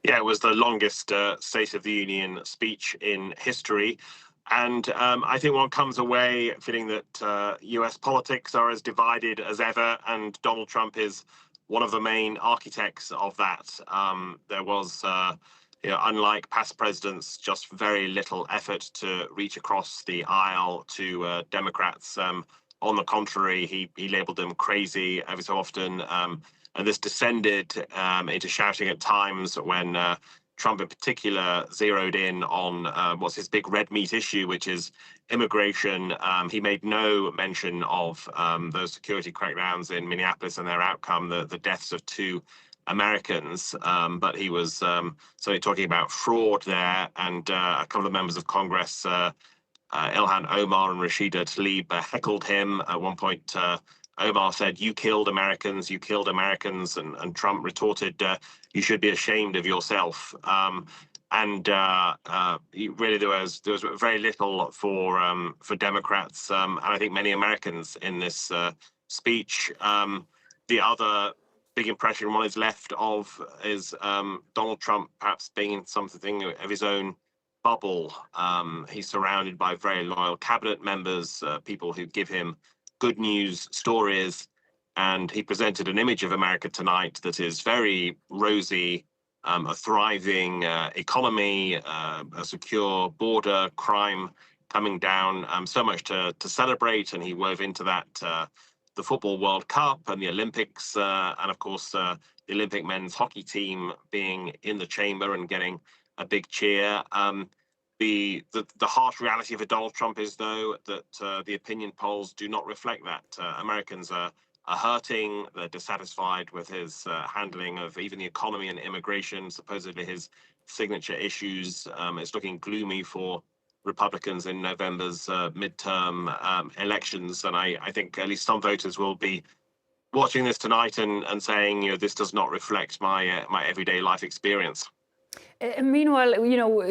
Yeah, it was the longest State of the Union speech in history. And I think one comes away feeling that US politics are as divided as ever, and Donald Trump is one of the main architects of that. There was, unlike past presidents, just very little effort to reach across the aisle to Democrats. On the contrary, he labeled them crazy every so often. And this descended into shouting at times when Trump in particular zeroed in on what's his big red meat issue, which is immigration. He made no mention of those security crackdowns in Minneapolis and their outcome, the deaths of 2 Americans. But he was certainly talking about fraud there. And a couple of members of Congress, Ilhan Omar and Rashida Tlaib, heckled him. At one point, Omar said, "You killed Americans, you killed Americans," and Trump retorted, "You should be ashamed of yourself." Really, there was very little for Democrats, and I think many Americans in this speech. The other big impression one is left of is Donald Trump perhaps being in something of his own bubble. He's surrounded by very loyal cabinet members, people who give him good news stories, and he presented an image of America tonight that is very rosy, a thriving economy, a secure border, crime coming down, so much to celebrate. And he wove into that the Football World Cup and the Olympics, and of course the Olympic men's hockey team being in the chamber and getting a big cheer. The harsh reality for Donald Trump is, though, that the opinion polls do not reflect that. Americans are hurting. They're dissatisfied with his handling of even the economy and immigration, supposedly his signature issues. It's looking gloomy for Republicans in November's midterm elections. And I think at least some voters will be watching this tonight and saying, this does not reflect my everyday life experience. Meanwhile,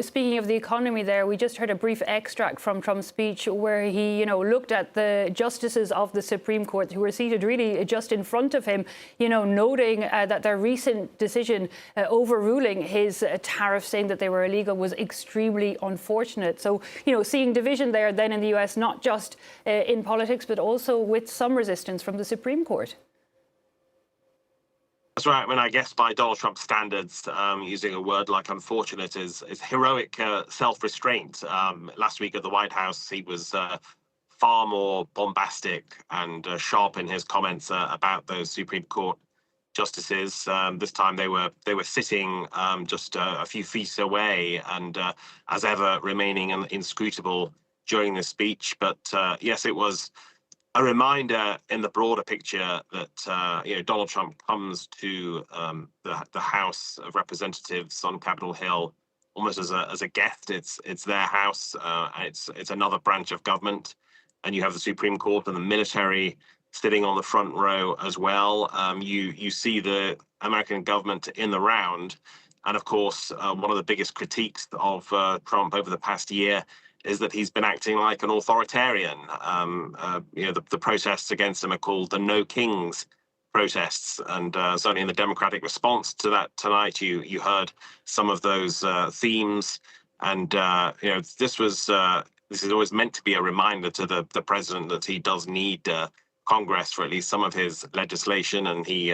speaking of the economy there, we just heard a brief extract from Trump's speech where he, looked at the justices of the Supreme Court who were seated really just in front of him, noting that their recent decision overruling his tariffs, saying that they were illegal, was extremely unfortunate. So, seeing division there then in the US, not just in politics, but also with some resistance from the Supreme Court. That's right. I mean, I guess by Donald Trump standards, using a word like unfortunate is heroic self-restraint. Last week at the White House, he was far more bombastic and sharp in his comments about those Supreme Court justices. This time they were sitting just a few feet away and, as ever, remaining inscrutable during the speech. But yes, it was a reminder in the broader picture that Donald Trump comes to the House of Representatives on Capitol Hill almost as a guest. It's their house. It's another branch of government, and you have the Supreme Court and the military sitting on the front row as well. You see the American government in the round, and of course, one of the biggest critiques of Trump over the past year is that he's been acting like an authoritarian. The protests against him are called the No Kings protests, and certainly in the Democratic response to that tonight, you heard some of those themes. And this is always meant to be a reminder to the president that he does need Congress for at least some of his legislation, and he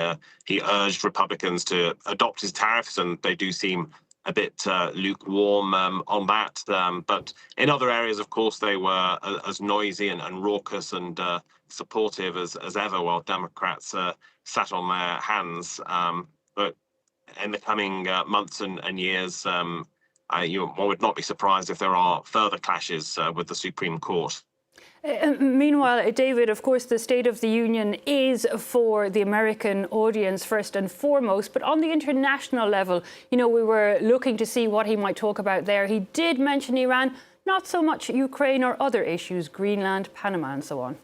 urged Republicans to adopt his tariffs, and they do seem a bit lukewarm on that. But in other areas, of course, they were as noisy and raucous and supportive as ever, while Democrats sat on their hands. But in the coming months and years, one would not be surprised if there are further clashes with the Supreme Court. Meanwhile, David, of course, the State of the Union is for the American audience first and foremost. But on the international level, we were looking to see what he might talk about there. He did mention Iran, not so much Ukraine or other issues, Greenland, Panama, and so on.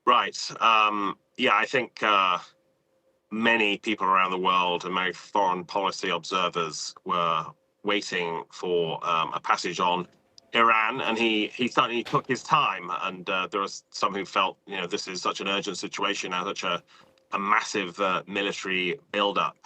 Right. I think many people around the world and many foreign policy observers were waiting for a passage on Iran, and he certainly took his time. And there are some who felt, this is such an urgent situation now, such a a massive military build-up.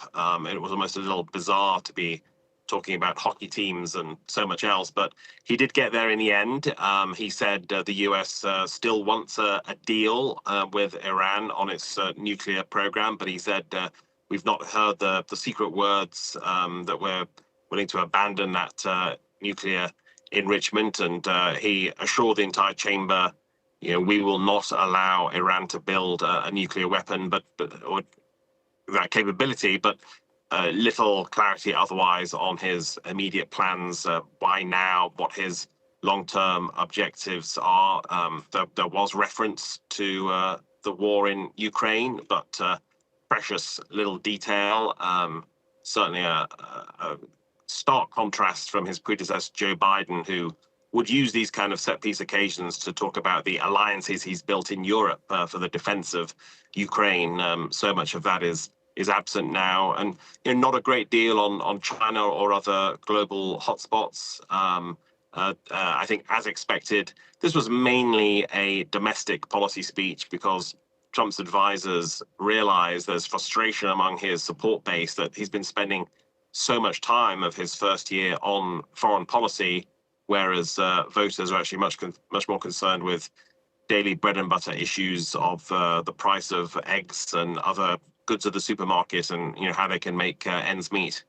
It was almost a little bizarre to be talking about hockey teams and so much else, but he did get there in the end. He said the US still wants a deal with Iran on its nuclear program, but he said we've not heard the secret words that we're willing to abandon that nuclear enrichment, and he assured the entire chamber, we will not allow Iran to build a nuclear weapon, or that capability, but little clarity otherwise on his immediate plans, why now, what his long-term objectives are. There was reference to the war in Ukraine, but precious little detail. Certainly a stark contrast from his predecessor, Joe Biden, who would use these kind of set-piece occasions to talk about the alliances he's built in Europe for the defense of Ukraine. So much of that is absent now, and not a great deal on China or other global hotspots. I think, as expected, this was mainly a domestic policy speech because Trump's advisors realize there's frustration among his support base that he's been spending so much time of his first year on foreign policy, whereas voters are actually much more concerned with daily bread and butter issues of the price of eggs and other goods at the supermarket, and how they can make ends meet.